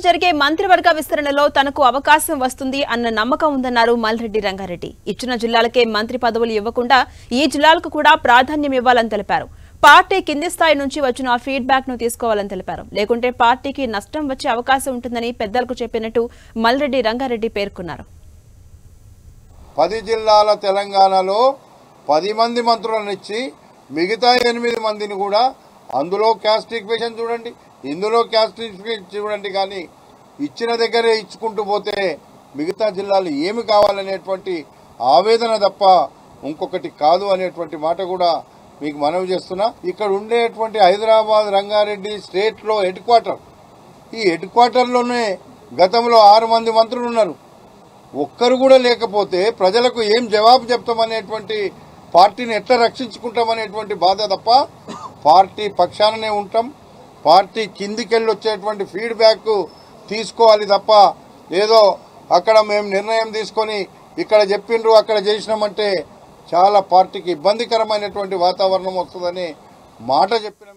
జరిగే మంత్రివర్గ విస్తరణలో తనకు అవకాశం వస్తుంది అన్న నమ్మకం ఉందన్నారు మల్రెడ్డి రంగారెడ్డి. ఇచ్చిన జిల్లాలకే మంత్రి పదవులు ఇవ్వకుండా ఈ జిల్లాలకు కూడా ప్రాధాన్యం ఇవ్వాలని తెలిపారు. పార్టీ కింది స్థాయి నుంచి వచ్చిన ఫీడ్బ్యాక్ ను తీసుకోవాలని తెలిపారు. లేకుంటే పార్టీకి నష్టం వచ్చే అవకాశం ఉంటుందని పెద్దలకు చెప్పినట్టు మల్రెడ్డి రంగారెడ్డి పేర్కొన్నారు. 10 జిల్లాల తెలంగాణలో 10 మంది మంత్రులను ఇచ్చి మిగతా 8 మందిని కూడా అందులో క్యాస్ట్ ఈక్వేషన్ చూడండి, ఇందులో క్యాస్ట్ ఈక్వేషన్ చూడండి, కానీ ఇచ్చిన దగ్గరే ఇచ్చుకుంటూ పోతే మిగతా జిల్లాలు ఏమి కావాలనేటువంటి ఆవేదన తప్ప ఇంకొకటి కాదు అనేటువంటి మాట కూడా మీకు మనవి చేస్తున్నా. ఇక్కడ ఉండేటువంటి హైదరాబాద్ రంగారెడ్డి స్టేట్లో హెడ్ క్వార్టర్, ఈ హెడ్ క్వార్టర్లోనే గతంలో 6 మంది మంత్రులు ఉన్నారు. ఒక్కరు కూడా లేకపోతే ప్రజలకు ఏం జవాబు చెప్తామనేటువంటి, పార్టీని ఎట్లా రక్షించుకుంటామనేటువంటి బాధ తప్ప పార్టీ పక్షాననే ఉంటాం. పార్టీ కిందికెళ్ళి వచ్చేటువంటి ఫీడ్బ్యాక్ తీసుకోవాలి తప్ప ఏదో అక్కడ మేము నిర్ణయం తీసుకొని ఇక్కడ చెప్పిండ్రు అక్కడ చేసినామంటే చాలా పార్టీకి ఇబ్బందికరమైనటువంటి వాతావరణం వస్తుందని మాట చెప్పిన